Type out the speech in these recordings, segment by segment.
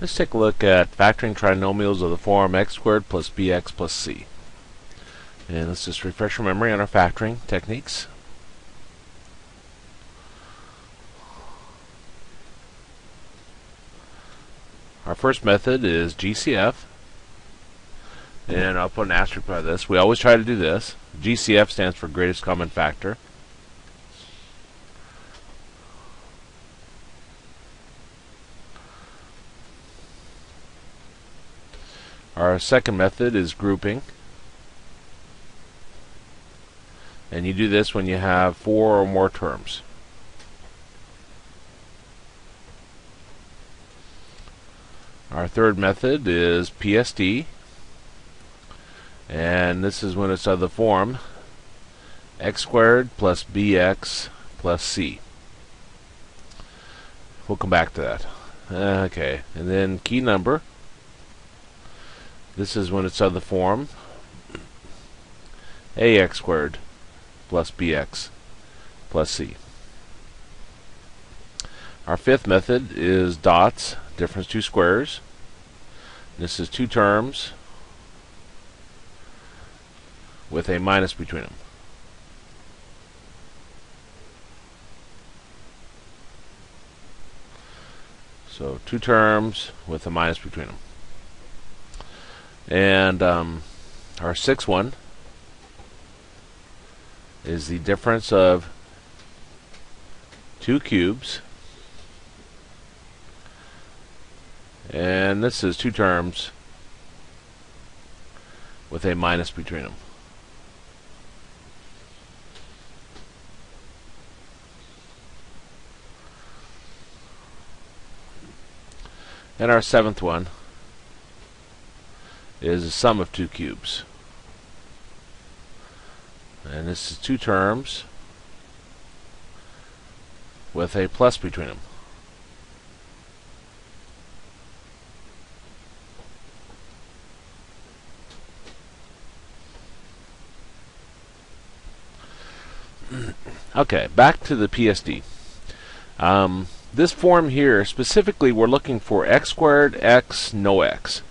Let's take a look at factoring trinomials of the form x squared plus bx plus c. And let's just refresh your memory on our factoring techniques. Our first method is GCF. And I'll put an asterisk by this. We always try to do this. GCF stands for greatest common factor. Our second method is grouping. And you do this when you have 4 or more terms. Our third method is PSD. And this is when it's of the form x squared plus bx plus c. We'll come back to that. Okay, and then key number. This is when it's of the form ax squared plus bx plus c. Our fifth method is dots, difference two squares. This is two terms with a minus between them. So two terms with a minus between them. And our sixth one is the difference of two cubes. And this is two terms with a minus between them. And our seventh one is the sum of two cubes. And this is two terms with a plus between them. Okay, back to the PSD. This form here, specifically, we're looking for x squared, x, no x.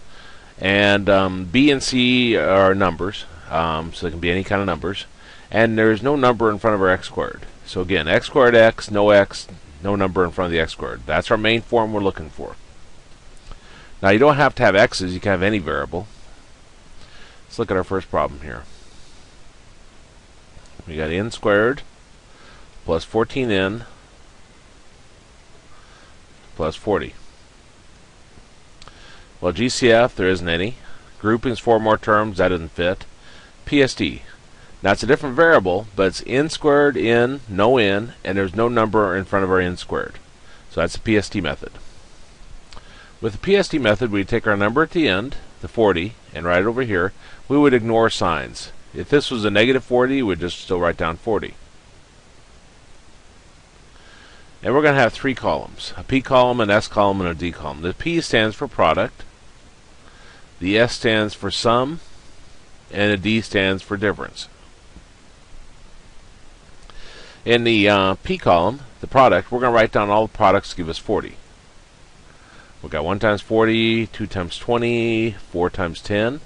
And b and c are numbers, so they can be any kind of numbers. And there's no number in front of our x squared. So again, x squared, x, no number in front of the x squared. That's our main form we're looking for. Now, you don't have to have x's, you can have any variable. Let's look at our first problem here. We got n squared plus 14n plus 40. Well, GCF, there isn't any. Grouping's 4 more terms, that doesn't fit. PSD. Now, it's a different variable, but it's n squared, n, no n, and there's no number in front of our n squared. So that's the PSD method. With the PSD method, we take our number at the end, the 40, and write it over here. We would ignore signs. If this was a negative 40, we'd just still write down 40. And we're going to have 3 columns, a P column, an S column, and a D column. The P stands for product, the S stands for sum, and the D stands for difference. In the P column, the product, we're going to write down all the products to give us 40. We've got 1 times 40, 2 times 20, 4 times 10,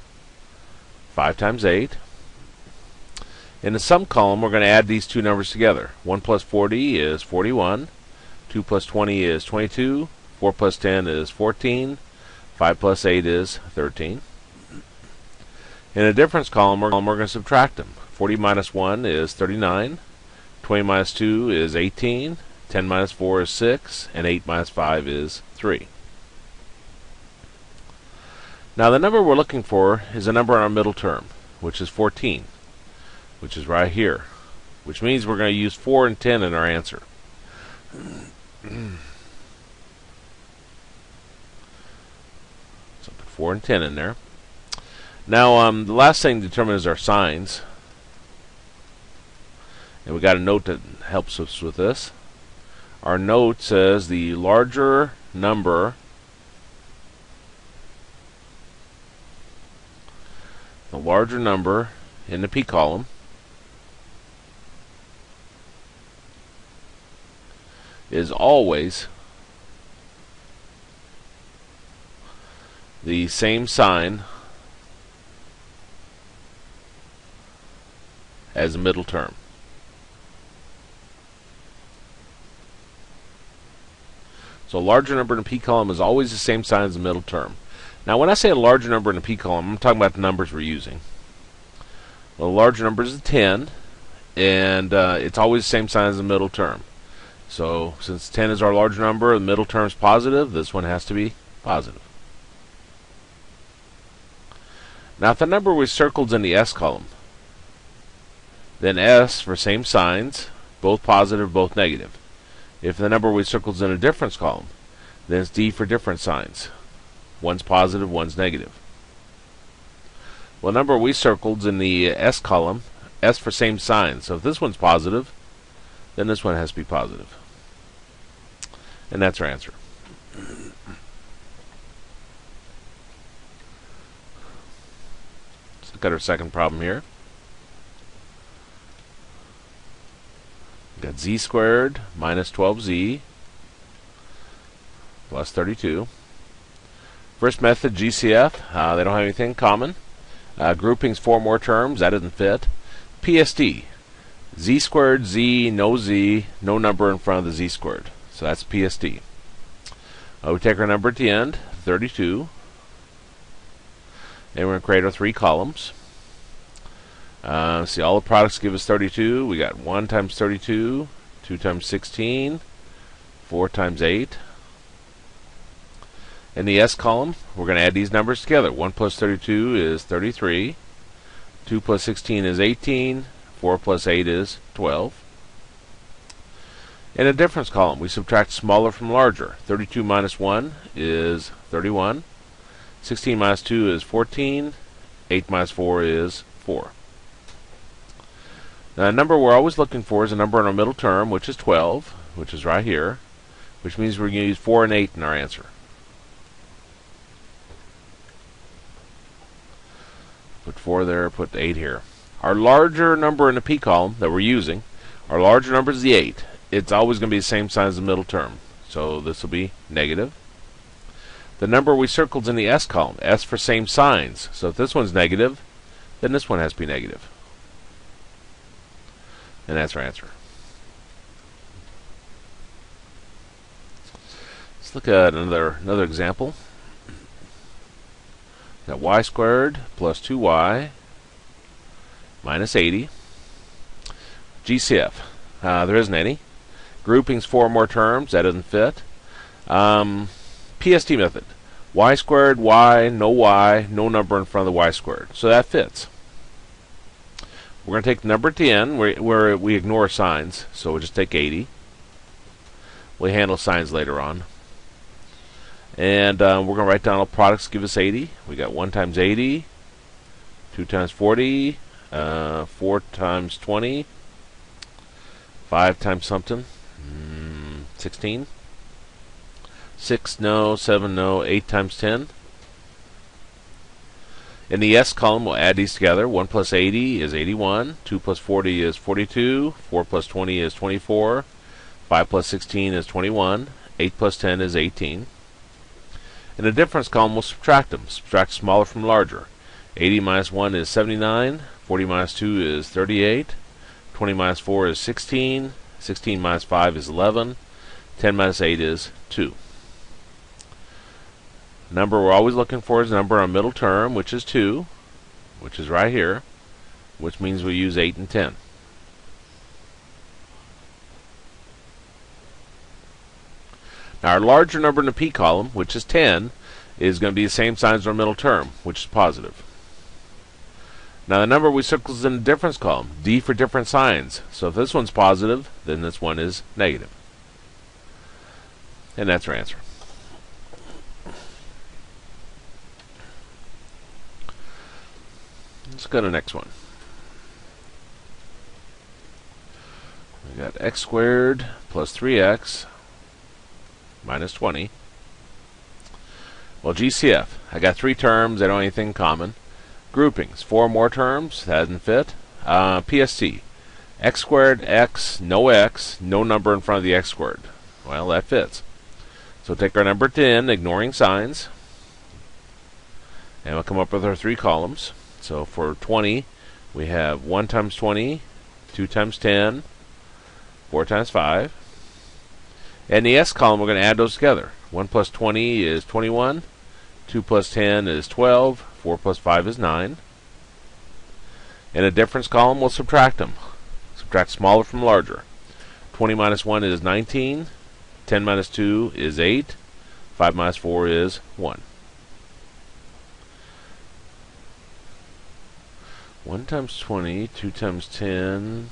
5 times 8. In the sum column, we're going to add these two numbers together. 1 plus 40 is 41. 2 plus 20 is 22. 4 plus 10 is 14. 5 plus 8 is 13. In the difference column, we're going to subtract them. 40 minus 1 is 39. 20 minus 2 is 18. 10 minus 4 is 6. And 8 minus 5 is 3. Now, the number we're looking for is a number in our middle term, which is 14, which is right here, which means we're going to use 4 and 10 in our answer. So put 4 and 10 in there. Now, the last thing to determine is our signs. And we got a note that helps us with this. Our note says the larger number in the P column is always the same sign as a middle term. So a larger number in a p column is always the same sign as the middle term. Now when I say a larger number in a p column, I'm talking about the numbers we're using. Well, the larger number is 10, and it's always the same sign as the middle term. So since 10 is our larger number, the middle term is positive, this one has to be positive. Now if the number we circled is in the s column, then s for same signs, both positive, both negative. If the number we circled is in a difference column, then it's d for different signs. One's positive, one's negative. Well, the number we circled is in the s column, s for same signs. So if this one's positive, then this one has to be positive. And that's our answer. Let's look at our second problem here. We've got z squared minus 12z plus 32. First method, GCF. They don't have anything in common. Groupings 4 more terms. That doesn't fit. PSD. Z squared, z, no number in front of the z squared. So that's PSD. We take our number at the end, 32. And we're going to create our 3 columns. See, all the products give us 32. We got 1 times 32, 2 times 16, 4 times 8. In the S column, we're going to add these numbers together. 1 plus 32 is 33. 2 plus 16 is 18. 4 plus 8 is 12. In a difference column, we subtract smaller from larger. 32 minus 1 is 31. 16 minus 2 is 14. 8 minus 4 is 4. Now, the number we're always looking for is a number in our middle term, which is 12, which is right here, which means we're going to use 4 and 8 in our answer. Put 4 there, put 8 here. Our larger number in the p column that we're using, our larger number is the 8. It's always going to be the same sign as the middle term. So this will be negative. The number we circled is in the s column. S for same signs. So if this one's negative, then this one has to be negative. And that's our answer. Let's look at another example. Got y squared plus 2y minus 80. GCF. There isn't any. Groupings 4 more terms. That doesn't fit. PST method. Y squared, y, no number in front of the y squared. So that fits. We're going to take the number at the end where we ignore signs. So we'll just take 80. We'll handle signs later on. And we're going to write down all products give us 80. We got 1 times 80, 2 times 40, 4 times 20, 5 times something, 16, 6 no, 7 no, 8 times 10. In the S column, we'll add these together. 1 plus 80 is 81, 2 plus 40 is 42, 4 plus 20 is 24, 5 plus 16 is 21, 8 plus 10 is 18. In the difference column, we'll subtract them. Subtract smaller from larger. 80 minus 1 is 79. 40 minus 2 is 38. 20 minus 4 is 16. 16 minus 5 is 11. 10 minus 8 is 2. The number we're always looking for is the number on middle term, which is 2, which is right here, which means we use 8 and 10. Now our larger number in the p column, which is 10, is going to be the same sign as our middle term, which is positive. Now the number we circled is in the difference column, d for different signs. So if this one's positive, then this one is negative. And that's our answer. Let's go to the next one. We got x squared plus 3x minus 20. Well, GCF. I got 3 terms. They don't have anything in common. Groupings. 4 more terms. That doesn't fit. PST. X squared, x, no number in front of the x squared. Well, that fits. So take our number 10, ignoring signs. And we'll come up with our 3 columns. So for 20, we have 1 times 20, 2 times 10, 4 times 5. And the S column, we're going to add those together. 1 plus 20 is 21. 2 plus 10 is 12. 4 plus 5 is 9. In a difference column, we'll subtract them. Subtract smaller from larger. 20 minus 1 is 19. 10 minus 2 is 8. 5 minus 4 is 1. 1 times 20, 2 times 10,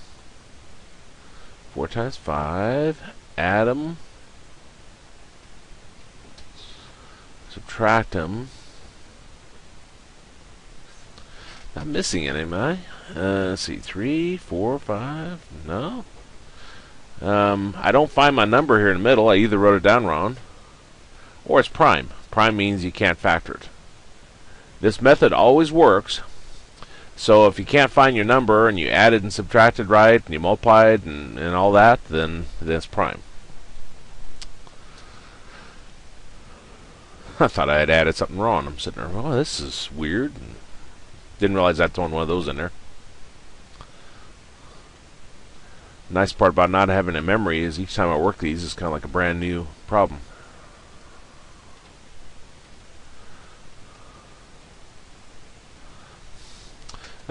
4 times 5. Add them. Subtract them. Not missing any, am I? Let's see, 3, 4, 5. No. I don't find my number here in the middle. I either wrote it down wrong, or it's prime. Prime means you can't factor it. This method always works. So if you can't find your number and you added and subtracted right and you multiplied and all that, then it's prime. I thought I had added something wrong. I'm sitting there, oh, this is weird. Didn't realize I'd thrown one of those in there. Nice part about not having a memory is each time I work these, it's kind of like a brand new problem.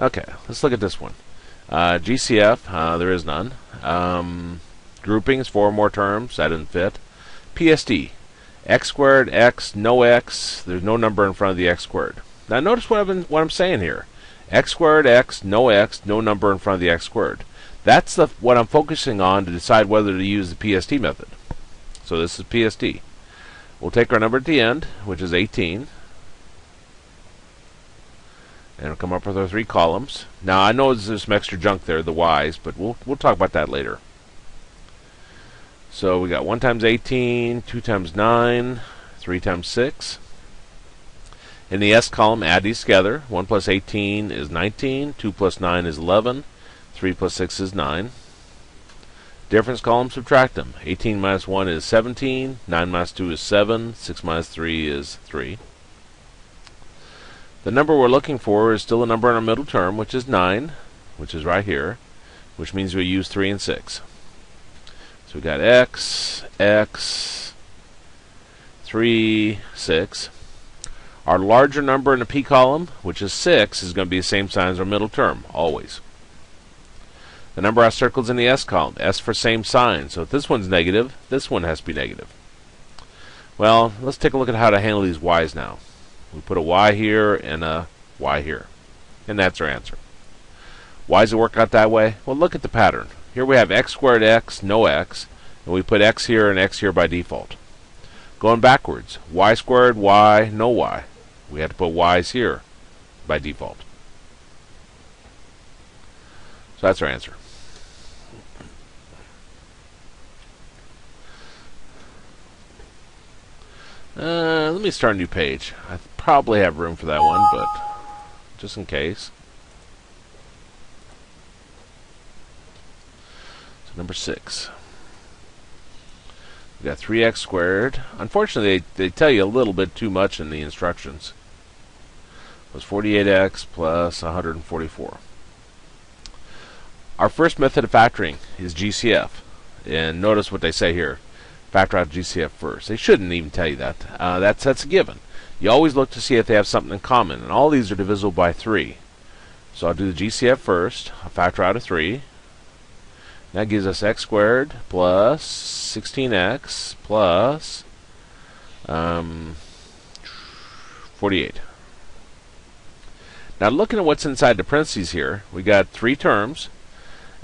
Okay, let's look at this one. GCF, there is none. Groupings, 4 more terms, that didn't fit. PSD, x squared, x, no x, there's no number in front of the x squared. Now notice what I'm saying here. X squared, x, no number in front of the x squared. That's what I'm focusing on to decide whether to use the PSD method. So this is PSD. We'll take our number at the end, which is 18. And we'll come up with our 3 columns. Now I know there's some extra junk there, the y's, but we'll talk about that later. So we got 1 times 18, 2 times 9, 3 times 6. In the S column, add these together. 1 plus 18 is 19, 2 plus 9 is 11, 3 plus 6 is 9. Difference column, subtract them. 18 minus 1 is 17, 9 minus 2 is 7, 6 minus 3 is 3. The number we're looking for is still a number in our middle term, which is 9, which is right here, which means we use 3 and 6. So we got x, 3, 6. Our larger number in the P column, which is 6, is going to be the same sign as our middle term, always. The number I circled is in the S column, S for same sign. So if this one's negative, this one has to be negative. Well, let's take a look at how to handle these y's now. We put a y here and a y here. And that's our answer. Why does it work out that way? Well, look at the pattern. Here we have x squared x, no x, and we put x here and x here by default. Going backwards, y squared y, no y. We had to put y's here by default. So that's our answer. Let me start a new page. I probably have room for that one, but just in case. So number 6. We got 3x squared. Unfortunately, they tell you a little bit too much in the instructions. It was 48x plus 144. Our first method of factoring is GCF. And notice what they say here. Factor out GCF first. They shouldn't even tell you that. That's a given. You always look to see if they have something in common. And all these are divisible by 3. So I'll do the GCF first. I'll factor out a 3. That gives us x squared plus 16x plus 48. Now looking at what's inside the parentheses here, we got 3 terms.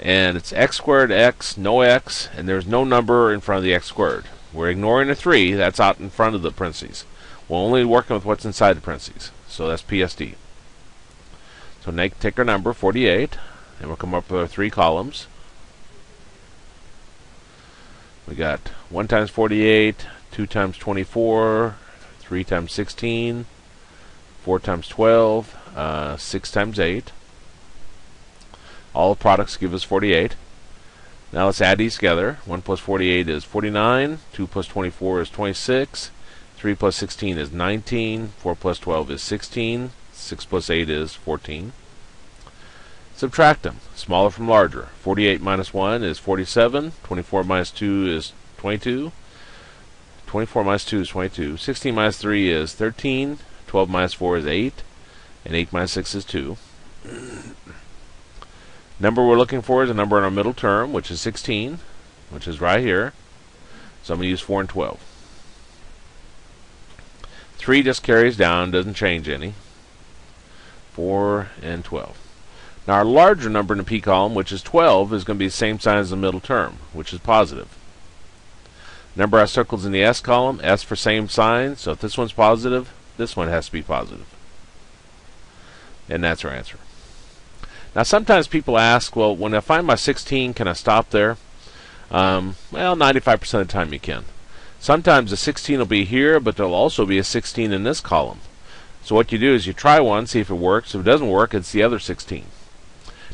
And it's x squared, x, no x, and there's no number in front of the x squared. We're ignoring a 3, that's out in front of the parentheses. We're only working with what's inside the parentheses. So that's PSD. So take our number, 48, and we'll come up with our 3 columns. We got 1 times 48, 2 times 24, 3 times 16, 4 times 12, 6 times 8. All products give us 48. Now let's add these together. 1 plus 48 is 49. 2 plus 24 is 26. 3 plus 16 is 19. 4 plus 12 is 16. 6 plus 8 is 14. Subtract them. Smaller from larger. 48 minus 1 is 47. 24 minus 2 is 22. 24 minus 2 is 22. 16 minus 3 is 13. 12 minus 4 is 8. And 8 minus 6 is 2. Number we're looking for is a number in our middle term, which is 16, which is right here. So I'm going to use 4 and 12. 3 just carries down, doesn't change any. 4 and 12. Now our larger number in the P column, which is 12, is going to be the same sign as the middle term, which is positive. Number I circled in the S column, S for same sign, so if this one's positive, this one has to be positive. And that's our answer. Now sometimes people ask, well, when I find my 16, can I stop there? Well, 95% of the time you can. Sometimes the 16 will be here, but there'll also be a 16 in this column. So what you do is you try one, see if it works. If it doesn't work, it's the other 16.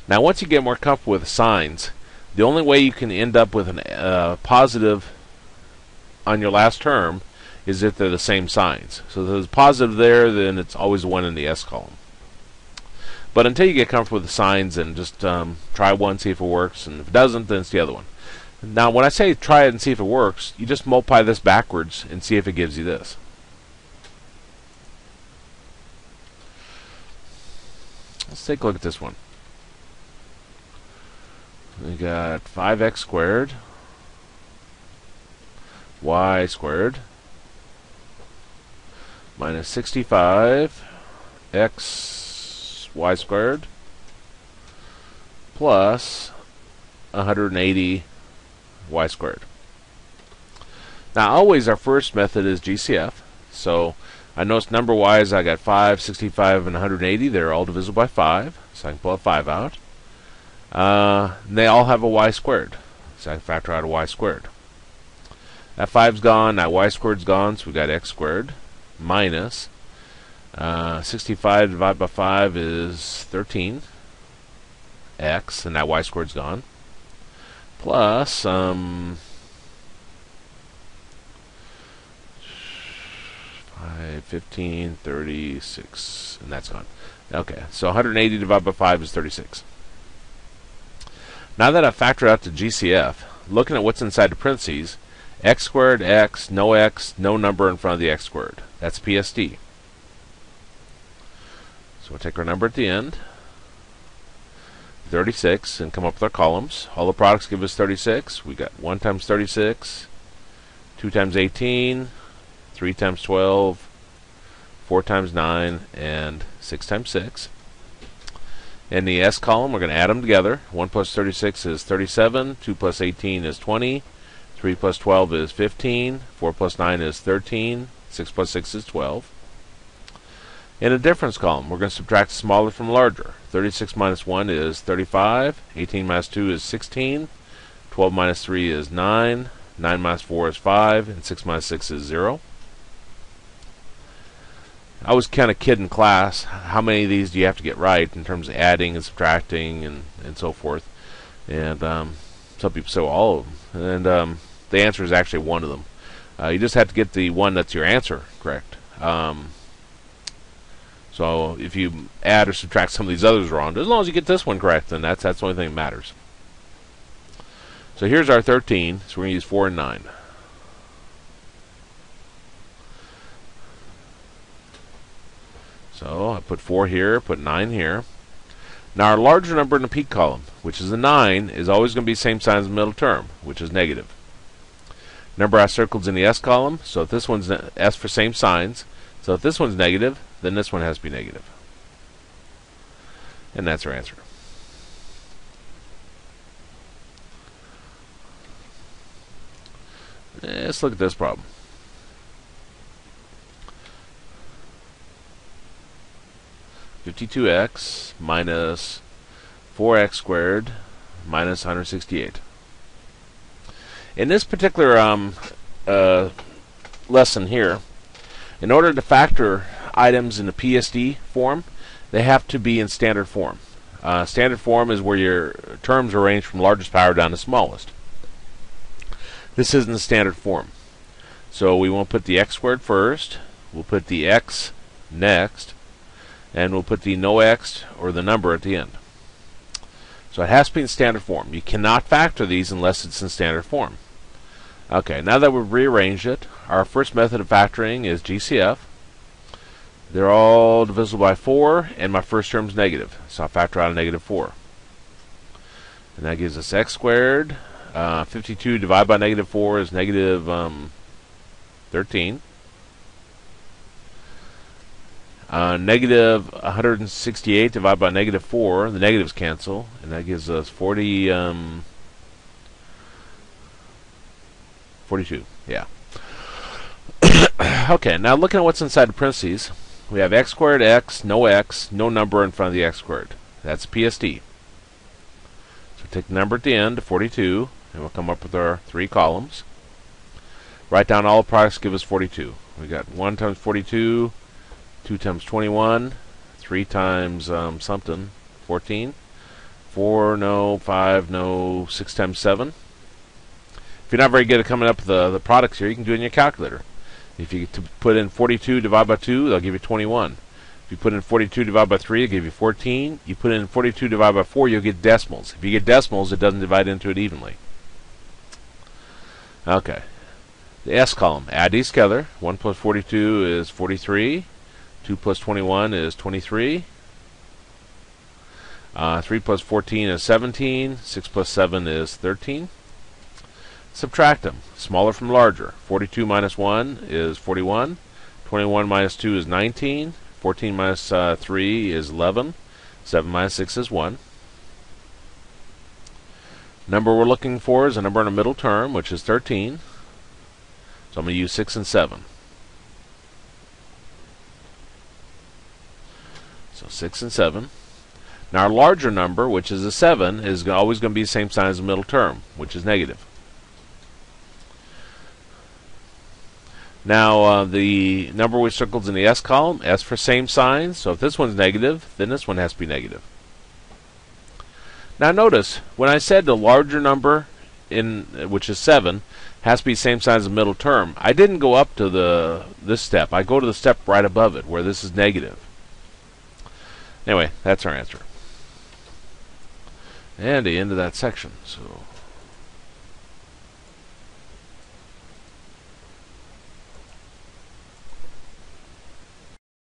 Now once you get more comfortable with the signs, the only way you can end up with a positive on your last term is if they're the same signs. So if there's positive there, then it's always the one in the S column. But until you get comfortable with the signs, and just try one, see if it works, and if it doesn't, then it's the other one. Now when I say try it and see if it works, you just multiply this backwards and see if it gives you this. Let's take a look at this one. We got 5x squared, y squared, minus 65 x y squared, plus 180 y squared. Now always our first method is GCF. So I noticed number-wise I got 5, 65, and 180. They're all divisible by 5, so I can pull a 5 out. They all have a y squared, so I can factor out a y squared. That 5's gone, that y squared's gone, so we got x squared minus 65 divided by 5 is 13 x, and that y squared's gone, plus 5, 15, 36, and that's gone. Okay, so 180 divided by 5 is 36. Now that I've factored out the GCF, looking at what's inside the parentheses, x squared, x, no number in front of the x squared. That's PSD. So we'll take our number at the end, 36, and come up with our columns. All the products give us 36. We got 1 times 36, 2 times 18, 3 times 12, 4 times 9, and 6 times 6. In the S column, we're going to add them together. 1 plus 36 is 37, 2 plus 18 is 20, 3 plus 12 is 15, 4 plus 9 is 13, 6 plus 6 is 12. In the difference column, we're going to subtract smaller from larger. 36 minus 1 is 35, 18 minus 2 is 16, 12 minus 3 is 9, 9 minus 4 is 5, and 6 minus 6 is 0. I was kind of kidding class, how many of these do you have to get right in terms of adding and subtracting and so forth. And some people say, well, all of them. And the answer is actually one of them. You just have to get the one that's your answer correct. So if you add or subtract some of these others wrong, as long as you get this one correct, then that's the only thing that matters. So here's our 13, so we're going to use 4 and 9. So I put 4 here, put 9 here. Now our larger number in the P column, which is a 9, is always going to be the same sign as the middle term, which is negative. Number I circled is in the S column, so if this one's S for same signs, so if this one's negative, then this one has to be negative. And that's our answer. Let's look at this problem. (52x minus 4x squared minus 168). In this particular lesson here, in order to factor items in the PSD form, they have to be in standard form. Standard form is where your terms are arranged from largest power down to smallest. This isn't the standard form. So we won't put the x squared first. We'll put the x next. And we'll put the no x or the number at the end. So it has to be in standard form. You cannot factor these unless it's in standard form. Okay, now that we've rearranged it, our first method of factoring is GCF. They're all divisible by 4, and my first term is negative. So I'll factor out a negative 4. And that gives us x squared. 52 divided by negative 4 is negative 13. Negative 168 divided by negative 4, the negatives cancel, and that gives us 42. Yeah. Okay, now looking at what's inside the parentheses, we have x squared, x, no number in front of the x squared. That's PSD. So take the number at the end, 42, and we'll come up with our 3 columns. Write down all the products, give us 42. We got 1 times 42, 2 times 21, 3 times something, 14, 4, no, 5, no, 6 times 7. If you're not very good at coming up with the products here, you can do it in your calculator. If you put in 42 divided by 2, they'll give you 21. If you put in 42 divided by 3, it'll give you 14. You put in 42 divided by 4, you'll get decimals. If you get decimals, it doesn't divide into it evenly. Okay. The S column, add these together. 1 plus 42 is 43. 2 plus 21 is 23. 3 plus 14 is 17. 6 plus 7 is 13. Subtract them. Smaller from larger. 42 minus 1 is 41. 21 minus 2 is 19. 14 minus 3 is 11. 7 minus 6 is 1. Number we're looking for is a number in a middle term, which is 13. So I'm going to use 6 and 7. So 6 and 7. Now our larger number, which is a 7, is always going to be the same sign as the middle term, which is negative. Now the number we circled in the S column, S for same sign. So if this one's negative, then this one has to be negative. Now notice, when I said the larger number, which is 7, has to be same sign as the middle term, I didn't go up to this step. I go to the step right above it, where this is negative. Anyway, that's our answer. And the end of that section. So